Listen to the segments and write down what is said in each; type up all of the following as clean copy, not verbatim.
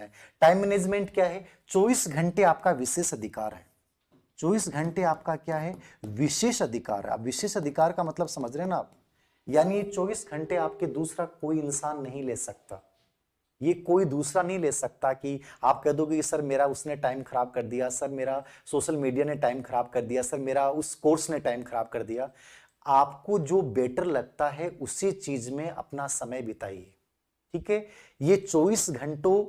है। Time management क्या है? 24 घंटे आपका विशेष अधिकार है। 24 घंटे आपका क्या है? विशेष अधिकार है। अब विशेष अधिकार का मतलब समझ रहे हैं ना आप? यानी 24 घंटे आपके दूसरा कोई इंसान नहीं ले सकता। ये कोई दूसरा नहीं ले सकता कि आप कह दोगे कि सर मेरा उसने टाइम खराब कर दिया, सर मेरा सोशल मीडिया ने टाइम खराब कर दिया, सर मेरा उस कोर्स ने टाइम खराब कर दिया। आपको जो बेटर लगता है उसी चीज में अपना समय बिताइए, ठीक है। ये 24 घंटों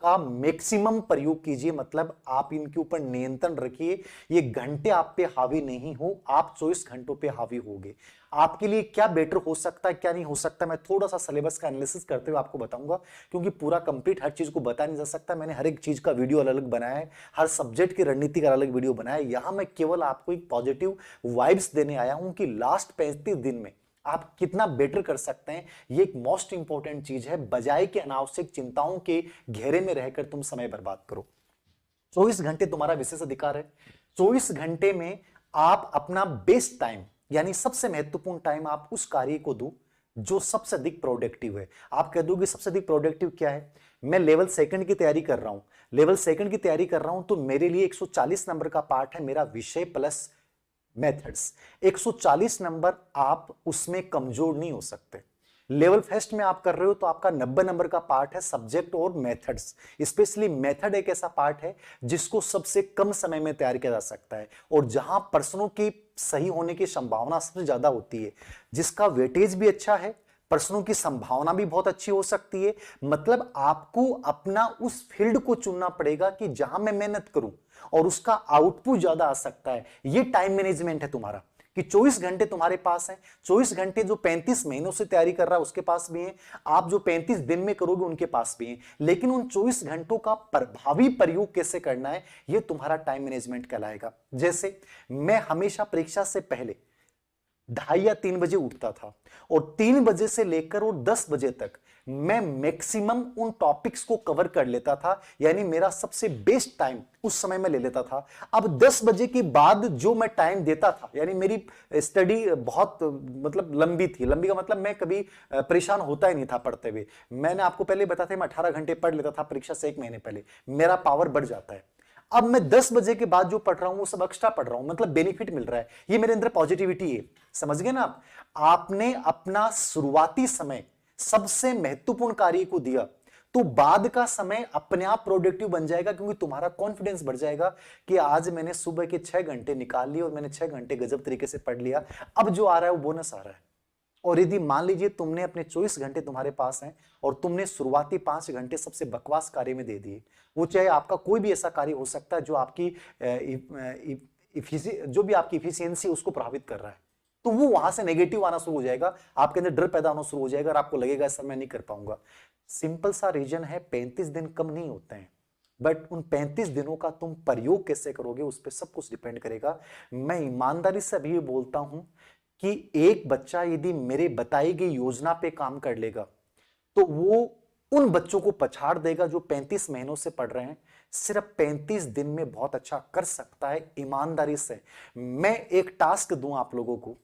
का मैक्सिमम प्रयोग कीजिए, मतलब आप इनके ऊपर नियंत्रण रखिए। ये घंटे आप पे हावी नहीं हो, आप 24 घंटों पे हावी होगे। आपके लिए क्या बेटर हो सकता है, क्या नहीं हो सकता, मैं थोड़ा सा सिलेबस का एनालिसिस करते हुए आपको बताऊंगा, क्योंकि पूरा कंप्लीट हर चीज को बता नहीं जा सकता। मैंने हर एक चीज का वीडियो अलग अलग बनाया है, हर सब्जेक्ट की रणनीति का अलग वीडियो बनाया है। यहां मैं केवल आपको एक पॉजिटिव वाइब्स देने आया हूं कि लास्ट 35 दिन में आप कितना बेटर कर सकते हैं। ये एक मोस्ट इंपॉर्टेंट चीज है, बजाय के अनावश्यक चिंताओं के घेरे में रहकर तुम समय बर्बाद करो। 24 घंटे तुम्हारा विशेष अधिकार है। 24 घंटे में आप अपना बेस्ट टाइम, यानी सबसे महत्वपूर्ण टाइम आप उस कार्य को दो जो सबसे अधिक प्रोडक्टिव है। आप कह दोगे सबसे अधिक प्रोडक्टिव क्या है? मैं लेवल सेकंड की तैयारी कर रहा हूं, लेवल सेकंड की तैयारी कर रहा हूं, तो मेरे लिए 140 नंबर का पार्ट है मेरा विषय प्लस मेथड्स। 140 नंबर आप उसमें कमजोर नहीं हो सकते। लेवल फर्स्ट में आप कर रहे हो तो आपका 90 नंबर का पार्ट है सब्जेक्ट और मेथड्स। स्पेशली मेथड एक ऐसा पार्ट है जिसको सबसे कम समय में तैयार किया जा सकता है और जहां प्रश्नों की सही होने की संभावना सबसे ज्यादा होती है, जिसका वेटेज भी अच्छा है, प्रश्नों की संभावना भी बहुत अच्छी हो सकती है। मतलब आपको अपना उस फील्ड को चुनना पड़ेगा कि जहां मैं मेहनत करूं और उसका आउटपुट ज्यादा आ सकता है। ये टाइम मैनेजमेंट है तुम्हारा कि 24 घंटे तुम्हारे पास है। 24 घंटे जो 35 महीनों से तैयारी कर रहा है उसके पास भी है, आप जो 35 दिन में करोगे उनके पास भी है। लेकिन उन 24 घंटों का प्रभावी प्रयोग कैसे करना है, यह तुम्हारा टाइम मैनेजमेंट कहलाएगा। जैसे मैं हमेशा परीक्षा से पहले 2:30 या 3 बजे उठता था और 3 बजे से लेकर और 10 बजे तक मैं मैक्सिमम उन टॉपिक्स को कवर कर लेता था, यानी मेरा सबसे बेस्ट टाइम उस समय में ले लेता था। अब 10 बजे के बाद जो मैं टाइम देता था, यानी मेरी स्टडी बहुत मतलब लंबी थी। लंबी का मतलब मैं कभी परेशान होता ही नहीं था पढ़ते हुए। मैंने आपको पहले बताया था मैं 18 घंटे पढ़ लेता था परीक्षा से 1 महीने पहले। मेरा पावर बढ़ जाता है। अब मैं 10 बजे के बाद जो पढ़ रहा हूं वो सब एक्स्ट्रा पढ़ रहा हूं, मतलब बेनिफिट मिल रहा है। ये मेरे अंदर पॉजिटिविटी है। समझ गए ना आप? आपने अपना शुरुआती समय सबसे महत्वपूर्ण कार्य को दिया तो बाद का समय अपने आप प्रोडक्टिव बन जाएगा, क्योंकि तुम्हारा कॉन्फिडेंस बढ़ जाएगा कि आज मैंने सुबह के 6 घंटे निकाल लिए और मैंने 6 घंटे गजब तरीके से पढ़ लिया। अब जो आ रहा है वो बोनस आ रहा है। और यदि मान लीजिए तुमने अपने 24 घंटे तुम्हारे पास हैं और तुमने शुरुआती 5 घंटे सबसे बकवास कार्य में दे दिए, वो चाहे आपका कोई भी ऐसा कार्य हो सकता है जो आपकी जो भी आपकी इफिशियंसी उसको प्रभावित कर रहा है, तो वो वहां से नेगेटिव आना शुरू हो जाएगा, आपके अंदर डर पैदा होना शुरू हो जाएगा और आपको लगेगा सर मैं नहीं कर पाऊंगा। सिंपल सा रीजन है, 35 दिन कम नहीं होते हैं, बट उन 35 दिनों का तुम प्रयोग कैसे करोगे उस पर सब कुछ डिपेंड करेगा। मैं ईमानदारी से अभी बोलता हूं कि एक बच्चा यदि मेरे बताई गई योजना पे काम कर लेगा तो वो उन बच्चों को पछाड़ देगा जो 35 महीनों से पढ़ रहे हैं। सिर्फ 35 दिन में बहुत अच्छा कर सकता है ईमानदारी से। मैं एक टास्क दूं आप लोगों को,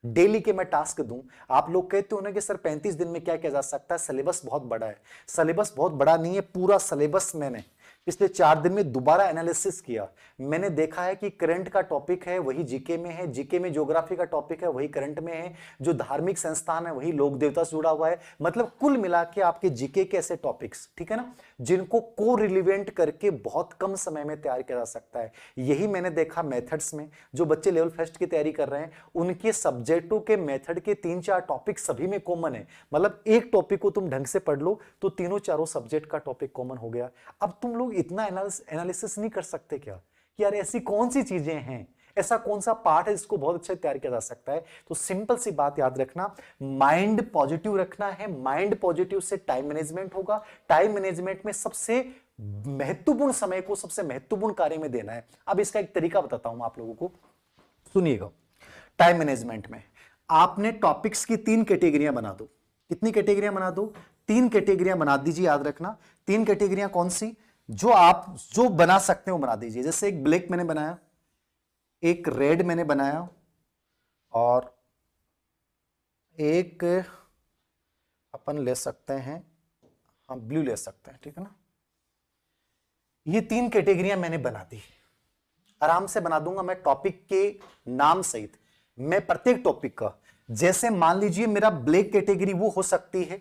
डेली के मैं टास्क दूं, आप लोग कहते हो ना कि सर 35 दिन में क्या किया जा सकता है, सिलेबस बहुत बड़ा है। सिलेबस बहुत बड़ा नहीं है, पूरा सिलेबस मैंने पिछले 4 दिन में दोबारा एनालिसिस किया। मैंने देखा है कि करंट का टॉपिक है वही जीके में है, जीके में ज्योग्राफी का टॉपिक है वही करंट में है, जो धार्मिक संस्थान है वही लोक देवता से जुड़ा हुआ है। मतलब कुल मिला के आपके जीके के ऐसे टॉपिक्स, ठीक है ना, जिनको को रिलेवेंट करके बहुत कम समय में तैयार किया जा सकता है। यही मैंने देखा मेथड्स में, जो बच्चे लेवल फर्स्ट की तैयारी कर रहे हैं उनके सब्जेक्टों के मेथड के 3-4 टॉपिक सभी में कॉमन है। मतलब एक टॉपिक को तुम ढंग से पढ़ लो तो तीनों चारों सब्जेक्ट का टॉपिक कॉमन हो गया। अब तुम लोग इतना एनालिसिस नहीं कर सकते क्या कि यार ऐसी कौन सी चीजें हैं, ऐसा कौन सा पार्ट है जिसको बहुत अच्छा तैयार किया जा सकता है? तो सिंपल सी बात याद रखना, माइंड पॉजिटिव रखना है। माइंड पॉजिटिव से टाइम मैनेजमेंट होगा। टाइम मैनेजमेंट में सबसे महत्वपूर्ण समय को सबसे महत्वपूर्ण कार्य में देना है। अब इसका एक तरीका बताता हूं आप लोगों को, सुनिएगा। टाइम मैनेजमेंट में आपने टॉपिक्स की 3 कैटेगरियां बना दो। कितनी कैटेगरियां बना दो? 3 कैटेगरियां बना दीजिए। याद रखना 3 कैटेगरियां कौन सी, जो आप जो बना सकते हो बना दीजिए। जैसे एक ब्लैक मैंने बनाया, एक रेड मैंने बनाया और एक अपन ले सकते हैं, हम ब्लू ले सकते हैं, ठीक है ना। ये 3 कैटेगरियां मैंने बना दी, आराम से बना दूंगा मैं टॉपिक के नाम सहित। मैं प्रत्येक टॉपिक का, जैसे मान लीजिए मेरा ब्लैक कैटेगरी वो हो सकती है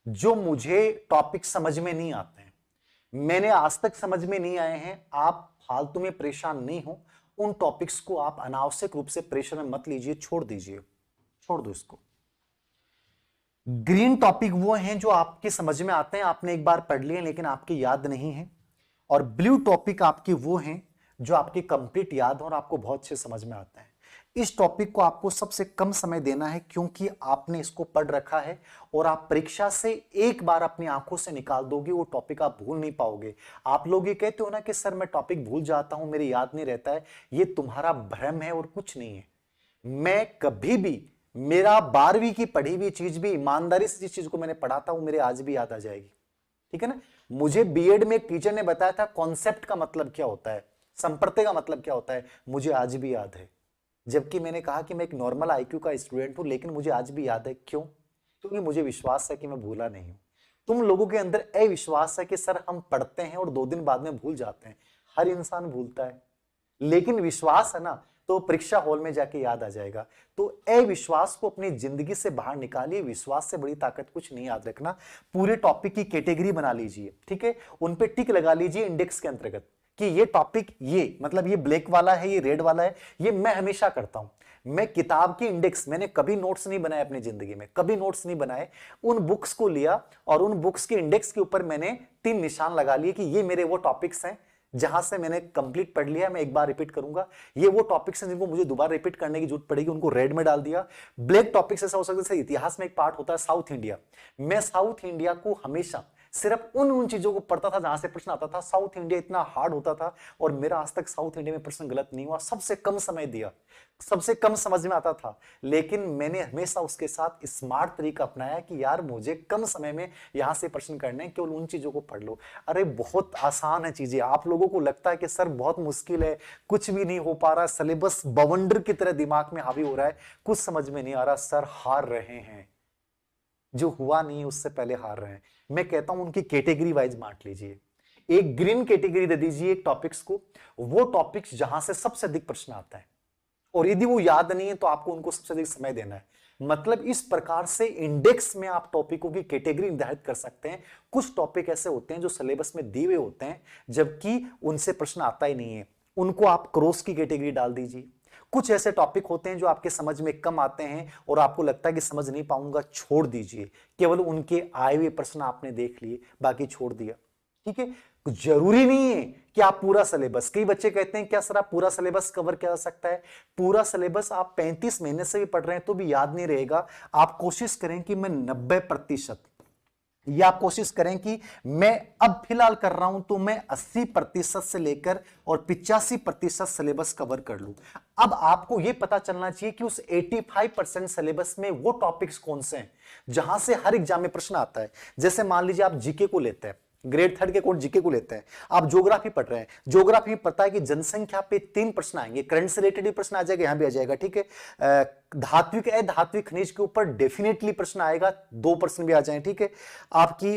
जो मुझे टॉपिक समझ में नहीं आते हैं, मैंने आज तक समझ में नहीं आए हैं, आप फालतू में परेशान नहीं हो, उन टॉपिक्स को आप अनावश्यक रूप से प्रेशर में मत लीजिए, छोड़ दीजिए, छोड़ दो इसको। ग्रीन टॉपिक वो हैं जो आपके समझ में आते हैं, आपने एक बार पढ़ लिए लेकिन आपकी याद नहीं है, और ब्लू टॉपिक आपके वो हैं जो आपकी कंप्लीट याद हो और आपको बहुत अच्छे समझ में आता है। इस टॉपिक को आपको सबसे कम समय देना है क्योंकि आपने इसको पढ़ रखा है और आप परीक्षा से एक बार अपनी आंखों से निकाल दोगे, वो टॉपिक आप भूल नहीं पाओगे। आप लोग ये कहते हो ना कि सर मैं टॉपिक भूल जाता हूं, मेरी याद नहीं रहता है, ये तुम्हारा भ्रम है और कुछ नहीं है। मैं कभी भी, मेरा 12वीं की पढ़ी हुई चीज भी ईमानदारी से जिस चीज को मैंने पढ़ा था वो मेरे आज भी याद आ जाएगी, ठीक है ना। मुझे बीएड में एक टीचर ने बताया था कॉन्सेप्ट का मतलब क्या होता है, संप्रत्यय का मतलब क्या होता है, मुझे आज भी याद है। जबकि मैंने कहा कि मैं एक नॉर्मल आईक्यू का स्टूडेंट हूं, लेकिन मुझे आज भी याद है। क्यों? क्योंकि मुझे विश्वास है कि मैं भूला नहीं हूं। तुम लोगों के अंदर अविश्वास है कि सर हम पढ़ते हैं और 2 दिन बाद में भूल जाते हैं। हर इंसान भूलता है, लेकिन विश्वास है ना तो परीक्षा हॉल में जाके याद आ जाएगा। तो अविश्वास को अपनी जिंदगी से बाहर निकालिए, विश्वास से बड़ी ताकत कुछ नहीं, याद रखना। पूरे टॉपिक की कैटेगरी बना लीजिए, ठीक है, उन पे टिक लगा लीजिए इंडेक्स के अंतर्गत कि ये टॉपिक, ये मतलब ये ब्लैक वाला है, ये रेड वाला है। ये मैं हमेशा करता हूं। मैं किताब की इंडेक्स, मैंने कभी नोट्स नहीं बनाए अपनी जिंदगी में, कभी नोट्स नहीं बनाए। उन बुक्स को लिया और उन बुक्स के इंडेक्स के ऊपर मैंने 3 निशान लगा लिए कि ये मेरे वो टॉपिक्स हैं जहां से मैंने कंप्लीट पढ़ लिया, मैं एक बार रिपीट करूंगा। ये वो टॉपिक्स हैं जिनको मुझे दोबारा रिपीट करने की जरूरत पड़ेगी, उनको रेड में डाल दिया। ब्लैक टॉपिक्स ऐसा हो सकता है, इतिहास में एक पार्ट होता है साउथ इंडिया, मैं साउथ इंडिया को हमेशा सिर्फ उन चीजों को पढ़ता था जहां से प्रश्न आता था। साउथ इंडिया इतना हार्ड होता था और मेरा आज तक साउथ इंडिया में प्रश्न गलत नहीं हुआ। सबसे कम समय दिया, सबसे कम समझ में आता था, लेकिन मैंने हमेशा उसके साथ स्मार्ट तरीका अपनाया कि यार मुझे कम समय में यहां से प्रश्न करने हैं, केवल उन चीजों को पढ़ लो। अरे बहुत आसान है चीजें। आप लोगों को लगता है कि सर बहुत मुश्किल है, कुछ भी नहीं हो पा रहा, सिलेबस बवंडर की तरह दिमाग में हावी हो रहा है, कुछ समझ में नहीं आ रहा। सर हार रहे हैं, जो हुआ नहीं उससे पहले हार रहे हैं। मैं कहता हूं उनकी कैटेगरी वाइज बांट लीजिए। एक ग्रीन कैटेगरी दे दीजिए एक टॉपिक्स को, वो टॉपिक्स जहां से सबसे अधिक प्रश्न आता है, और यदि वो याद नहीं है तो आपको उनको सबसे अधिक समय देना है। मतलब इस प्रकार से इंडेक्स में आप टॉपिकों की कैटेगरी निर्धारित कर सकते हैं। कुछ टॉपिक ऐसे होते हैं जो सिलेबस में दिए हुए होते हैं जबकि उनसे प्रश्न आता ही नहीं है, उनको आप क्रॉस की कैटेगरी डाल दीजिए। कुछ ऐसे टॉपिक होते हैं जो आपके समझ में कम आते हैं और आपको लगता है कि समझ नहीं पाऊंगा, छोड़ दीजिए। केवल उनके आए हुए प्रश्न आपने देख लिए, बाकी छोड़ दिया, ठीक है। जरूरी नहीं है कि आप पूरा सिलेबस, कई बच्चे कहते हैं क्या सर आप पूरा सिलेबस कवर किया जा सकता है? पूरा सिलेबस आप 35 महीने से भी पढ़ रहे हैं तो भी याद नहीं रहेगा। आप कोशिश करें कि मैं 90%, या आप कोशिश करें कि मैं अब फिलहाल कर रहा हूं तो मैं 80% से लेकर और 85% सिलेबस कवर कर लूं। अब आपको यह पता चलना चाहिए कि उस 85% सिलेबस में वो टॉपिक्स कौन से हैं जहां से हर एग्जाम में प्रश्न आता है। जैसे मान लीजिए आप जीके को लेते हैं, ग्रेड 3 के कोर्स जीके को लेते हैं, आप ज्योग्राफी पढ़ रहे हैं, ज्योग्राफी में पता है कि जनसंख्या पे 3 प्रश्न आएंगे, करंट से रिलेटेड भी प्रश्न आ जाएगा, यहां भी आ जाएगा, ठीक है। धात्विक अधात्विक खनिज के ऊपर डेफिनेटली प्रश्न आएगा, 2 प्रश्न भी आ जाए, ठीक है। आपकी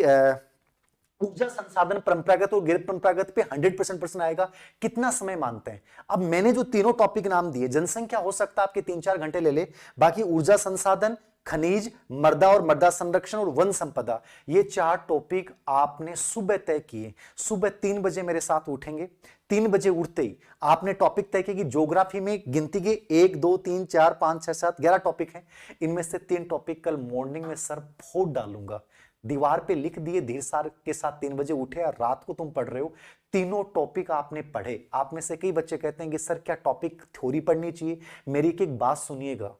ऊर्जा संसाधन परंपरागत और गैर परंपरागत पे 100% प्रश्न आएगा। कितना समय मानते हैं? अब मैंने जो तीनों टॉपिक नाम दिए, जनसंख्या हो सकता है आपके 3-4 घंटे ले ले, बाकी ऊर्जा संसाधन, खनिज, मृदा और मृदा संरक्षण और वन संपदा, ये 4 टॉपिक आपने सुबह तय किए। सुबह 3 बजे मेरे साथ उठेंगे, 3 बजे उठते ही आपने टॉपिक तय किए कि ज्योग्राफी में गिनती के 1 2 3 4 5 6 7 11 टॉपिक हैं, इनमें से 3 टॉपिक कल मॉर्निंग में सर फोड़ डालूंगा। दीवार पे लिख दिए, धीर सार के साथ 3 बजे उठे और रात को तुम पढ़ रहे हो, तीनों टॉपिक आपने पढ़े। आप में से कई बच्चे कहते हैं कि सर क्या टॉपिक थ्योरी पढ़नी चाहिए? मेरी एक बात सुनिएगा,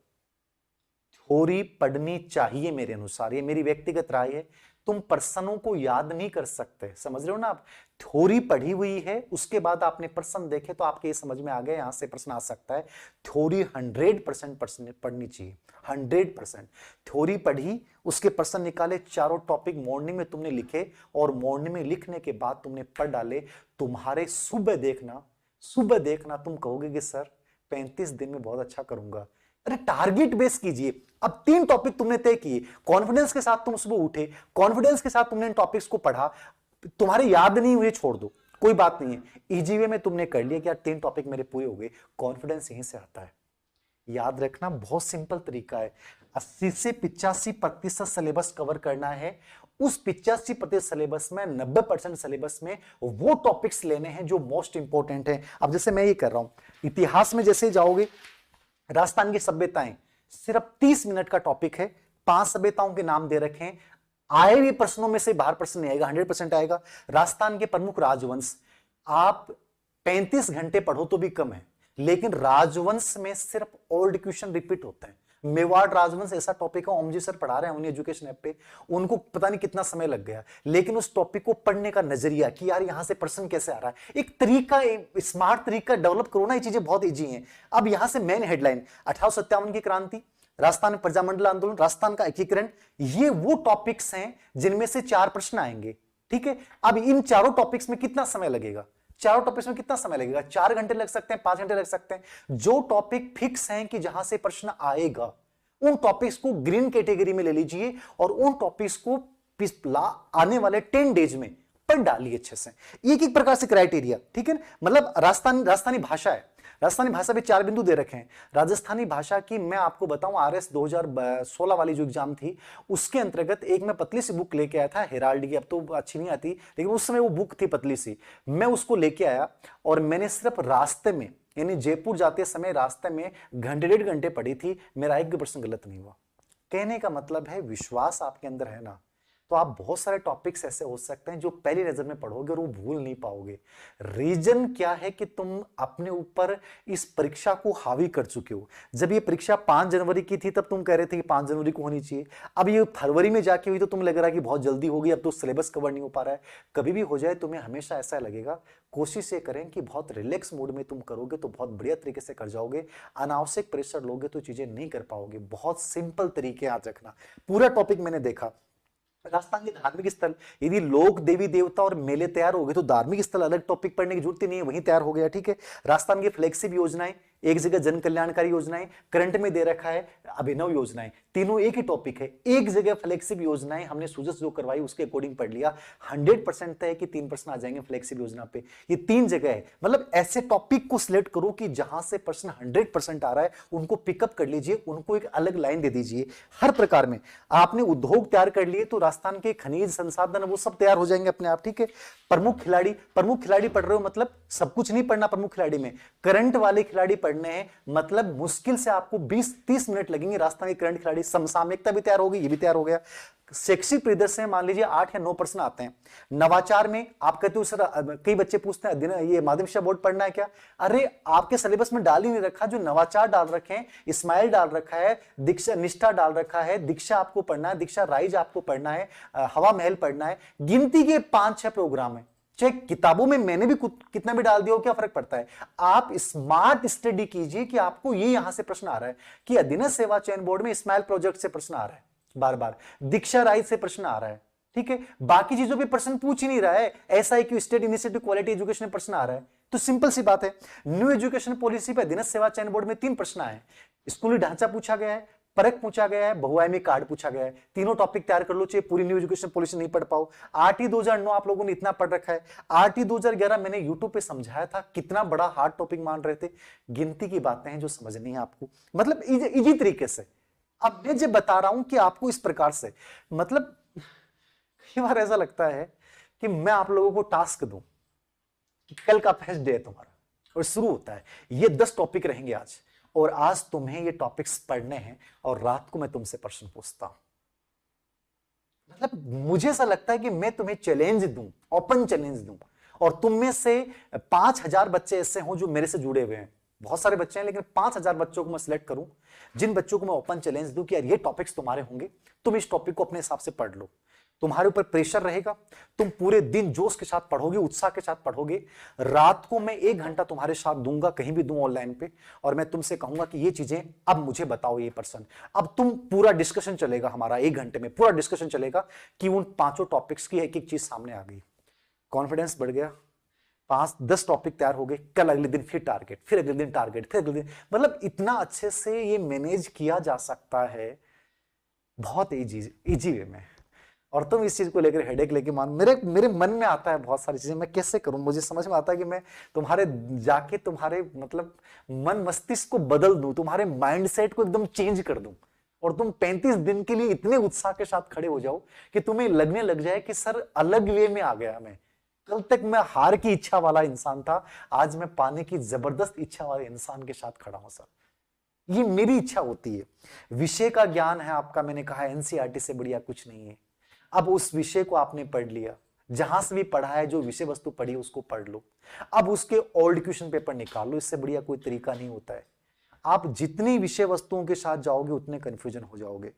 थ्योरी पढ़नी चाहिए मेरे अनुसार, ये मेरी व्यक्तिगत राय है। तुम प्रश्नों को याद नहीं कर सकते, समझ रहे हो ना आप? थ्योरी पढ़ी हुई है, उसके बाद आपने प्रश्न देखे तो आपके ये समझ में आ गया यहां से प्रश्न आ सकता है। थ्योरी 100% पढ़नी चाहिए, 100%। थ्योरी पढ़ी, उसके प्रश्न निकाले, चारों टॉपिक मॉर्निंग में तुमने लिखे और मॉर्निंग में लिखने के बाद तुमने पढ़ डाले। तुम्हारे सुबह देखना तुम कहोगे कि सर 35 दिन में बहुत अच्छा करूंगा। अरे टारगेट बेस कीजिए। अब 3 टॉपिक तुमने तय किए, कॉन्फिडेंस के साथ तुम सुबह उठे, कॉन्फिडेंस के साथ तुमने इन टॉपिक्स को पढ़ा, तुम्हारे याद नहीं हुए छोड़ दो, कोई बात नहीं है, इजी वे में तुमने कर लिया कि यार 3 टॉपिक मेरे पूरे हो गए, कॉन्फिडेंस यहीं से आता है। याद रखना बहुत सिंपल तरीका है, 80 से 85% सिलेबस कवर करना है। उस 85% सिलेबस में 90% सिलेबस में वो टॉपिक्स लेने हैं जो मोस्ट इंपॉर्टेंट है। अब जैसे मैं ये कर रहा हूं, इतिहास में जैसे जाओगे, राजस्थान की सभ्यताएं सिर्फ 30 मिनट का टॉपिक है, 5 सभ्यताओं के नाम दे रखे हैं, आए हुए प्रश्नों में से बाहर प्रश्न नहीं आएगा, 100% आएगा। राजस्थान के प्रमुख राजवंश, आप 35 घंटे पढ़ो तो भी कम है, लेकिन राजवंश में सिर्फ ओल्ड क्वेश्चन रिपीट होते हैं। मेवाड़ राजवंश ऐसा टॉपिक है, ओम जी सर पढ़ा रहे हैं उन्हें एजुकेशन ऐप पे, उनको पता नहीं कितना समय लग गया, लेकिन उस टॉपिक को पढ़ने का नजरिया कि यार यहां से प्रश्न कैसे आ रहा है, एक तरीका, एक स्मार्ट तरीका डेवलप करो ना, ये चीजें बहुत इजी हैं। अब यहां से मेन हेडलाइन 1857 की क्रांति, राजस्थान में प्रजामंडल आंदोलन, राजस्थान का एकीकरण, ये वो टॉपिक्स हैं जिनमें से 4 प्रश्न आएंगे। ठीक है, अब इन चारों टॉपिक्स में कितना समय लगेगा, चारों टॉपिक्स में कितना समय लगेगा, 4 घंटे लग सकते हैं, 5 घंटे लग सकते हैं। जो टॉपिक फिक्स हैं कि जहां से प्रश्न आएगा, उन टॉपिक्स को ग्रीन कैटेगरी में ले लीजिए और उन टॉपिक्स को पिछला आने वाले 10 डेज में पढ़ डालिए अच्छे से, एक एक प्रकार से क्राइटेरिया। ठीक है, मतलब राजस्थानी भाषा है, राजस्थानी भाषा पे 4 बिंदु दे रखे हैं। राजस्थानी भाषा की मैं आपको बताऊं, आरएस 2016 वाली जो एग्जाम थी उसके अंतर्गत एक मैं पतली सी बुक लेके आया था, हेराल्ड की, अब तो अच्छी नहीं आती, लेकिन उस समय वो बुक थी पतली सी, मैं उसको लेके आया और मैंने सिर्फ रास्ते में, यानी जयपुर जाते समय रास्ते में घंटे 1.5 घंटे पढ़ी थी, मेरा एक भी प्रश्न गलत नहीं हुआ। कहने का मतलब है विश्वास आपके अंदर है ना, तो आप बहुत सारे टॉपिक्स ऐसे हो सकते हैं जो पहली नजर में पढ़ोगे और वो भूल नहीं पाओगे। रीजन क्या है कि तुम अपने ऊपर इस परीक्षा को हावी कर चुके हो। जब ये परीक्षा 5 जनवरी की थी तब तुम कह रहे थे कि 5 जनवरी को होनी चाहिए, अब ये फरवरी में जाके हुई तो तुम लग रहा है कि बहुत जल्दी होगी, अब तो सिलेबस कवर नहीं हो पा रहा है। कभी भी हो जाए तुम्हें हमेशा ऐसा लगेगा, कोशिश ये करें कि बहुत रिलैक्स मूड में तुम करोगे तो बहुत बढ़िया तरीके से कर जाओगे। अनावश्यक प्रेशर लोगे तो चीजें नहीं कर पाओगे। बहुत सिंपल तरीके याद रखना। पूरा टॉपिक मैंने देखा, राजस्थान के धार्मिक स्थल, यदि लोक देवी देवता और मेले तैयार हो गए तो धार्मिक स्थल अलग टॉपिक पढ़ने की जरूरत ही नहीं है, वहीं तैयार हो गया। ठीक है, राजस्थान की फ्लैगशिप योजनाएं, एक जगह जन कल्याणकारी योजनाएं, करंट में दे रखा है अभिनव योजनाएं, तीनों एक ही टॉपिक है, एक जगह फ्लैगशिप योजनाएं हमने सुजस जो करवाई उसके अकॉर्डिंग पढ़ लिया। 100% है कि 3 प्रश्न आ जाएंगे फ्लैगशिप योजना पे, ये 3 जगह है। मतलब ऐसे टॉपिक को सिलेक्ट करो कि जहां से प्रश्न 100% आ रहा है उनको पिकअप कर लीजिए, उनको एक अलग लाइन दे दीजिए। हर प्रकार में आपने उद्योग तैयार कर लिए तो राजस्थान के खनिज संसाधन वो सब तैयार हो जाएंगे अपने आप। ठीक है, प्रमुख खिलाड़ी पढ़ रहे हो, मतलब सब कुछ नहीं पढ़ना प्रमुख खिलाड़ी में, करंट वाले खिलाड़ी पढ़ने हैं, मतलब मुश्किल से आपको 20-30 मिनट लगेंगे। राजस्थान के करंट खिलाड़ी, समसामयिकता भी तैयार होगी, ये भी तैयार हो गया। शैक्षिक परिदृश्य में मान लीजिए 8 या 9 प्रश्न आते हैं। नवाचार में आप कहते हो सर, कई बच्चे पूछते हैं ये माध्यमिक शिक्षा बोर्ड पढ़ना है क्या, अरे आपके सिलेबस में डाल ही नहीं रखा, जो नवाचार डाल रखे हैं, इस्माइल डाल रखा है, दीक्षा निष्ठा डाल रखा है, दीक्षा आपको पढ़ना है, दीक्षा राइज आपको पढ़ना है, हवा महल पढ़ना है, गिनती के 5-6 प्रोग्राम है। चाहे किताबों में मैंने भी कितना भी डाल दिया हो, क्या फर्क पड़ता है। आप स्मार्ट स्टडी कीजिए कि आपको ये यहां से प्रश्न आ रहा है कि अधीनस्थ सेवा चयन बोर्ड में इस्माइल प्रोजेक्ट से प्रश्न आ रहा है, बार बार दीक्षा राइज से प्रश्न आ रहा है। ठीक है, बाकी चीजों पे प्रश्न पूछ ही नहीं रहा है, ऐसा है कि स्टेट इनिशिएटिव क्वालिटी एजुकेशन में प्रश्न आ रहा है, तो सिंपल सी बात है। न्यू एजुकेशन पॉलिसी पे अधीनस्थ सेवा चयन बोर्ड में 3 प्रश्न आए, स्कूली ढांचा पूछा गया है, परख पूछा गया है, बहुआयामी कार्ड पूछा गया है। तीनों टॉपिक तैयार कर लो, चाहे पूरी न्यू एजुकेशन पॉलिसी नहीं पढ़ पाओ। आरटी 2009 आप लोगों ने इतना पढ़ रखा है, आरटी 2011 मैंने यूट्यूब पे समझाया था, कितना बड़ा हार्ड टॉपिक मान रहे थे। गिनती की बातें हैं जो समझनी है आपको, मतलब इजी तरीके से। अब मैं जब बता रहा हूं कि आपको इस प्रकार से, मतलब कई बार ऐसा लगता है कि मैं आप लोगों को टास्क दूं कि कल का फर्स्ट डे है तुम्हारा और शुरू होता है, ये 10 टॉपिक रहेंगे आज, और आज तुम्हें ये टॉपिक्स पढ़ने हैं और रात को मैं तुमसे प्रश्न पूछता हूं। मतलब मुझे ऐसा लगता है कि मैं तुम्हें चैलेंज दूं, ओपन चैलेंज दूं, और तुम में से 5000 बच्चे ऐसे हों जो मेरे से जुड़े हुए हैं। बहुत सारे बच्चे हैं, लेकिन 5000 बच्चों को मैं सिलेक्ट करूं, जिन बच्चों को मैं ओपन चैलेंज दूं कि यार ये टॉपिक्स तुम्हारे होंगे, तुम इस टॉपिक को अपने हिसाब से पढ़ लो। तुम्हारे ऊपर प्रेशर रहेगा, तुम पूरे दिन जोश के साथ पढ़ोगे, उत्साह के साथ पढ़ोगे। रात को मैं 1 घंटा तुम्हारे साथ दूंगा, कहीं भी दूं ऑनलाइन पे, और मैं तुमसे कहूंगा कि ये चीजें अब मुझे बताओ ये प्रश्न। अब तुम पूरा डिस्कशन चलेगा हमारा, 1 घंटे में पूरा डिस्कशन चलेगा कि उन 5 टॉपिक्स की एक एक चीज सामने आ गई। कॉन्फिडेंस बढ़ गया, 5-10 टॉपिक तैयार हो गए, कल अगले दिन फिर टारगेट, फिर अगले दिन टारगेट, फिर अगले दिन, मतलब इतना अच्छे से ये मैनेज किया जा सकता है, बहुत इजी वे में। और तुम इस चीज को लेकर हेडेक लेके मान, मेरे मेरे मन में आता है बहुत सारी चीजें, मैं कैसे करूं, मुझे समझ में आता है कि मैं तुम्हारे जाके तुम्हारे मतलब मन मस्तिष्क को बदल दूं, तुम्हारे माइंडसेट को एकदम चेंज कर दूं, और तुम 35 दिन के लिए इतने उत्साह के साथ खड़े हो जाओ कि तुम्हें लगने लग जाए कि सर अलग वे में आ गया मैं। कल तक मैं हार की इच्छा वाला इंसान था, आज मैं पाने की जबरदस्त इच्छा वाले इंसान के साथ खड़ा हूं सर। ये मेरी इच्छा होती है। विषय का ज्ञान है आपका, मैंने कहा एनसीईआरटी से बढ़िया कुछ नहीं है। अब उस विषय को आपने पढ़ लिया, जहां से भी पढ़ा है, जो विषय वस्तु पढ़ी उसको पढ़ लो, अब उसके ओल्ड क्वेश्चन पेपर निकाल लो, इससे बढ़िया कोई तरीका नहीं होता है। आप जितनी विषय वस्तुओं के साथ जाओगे उतने कंफ्यूजन हो जाओगे।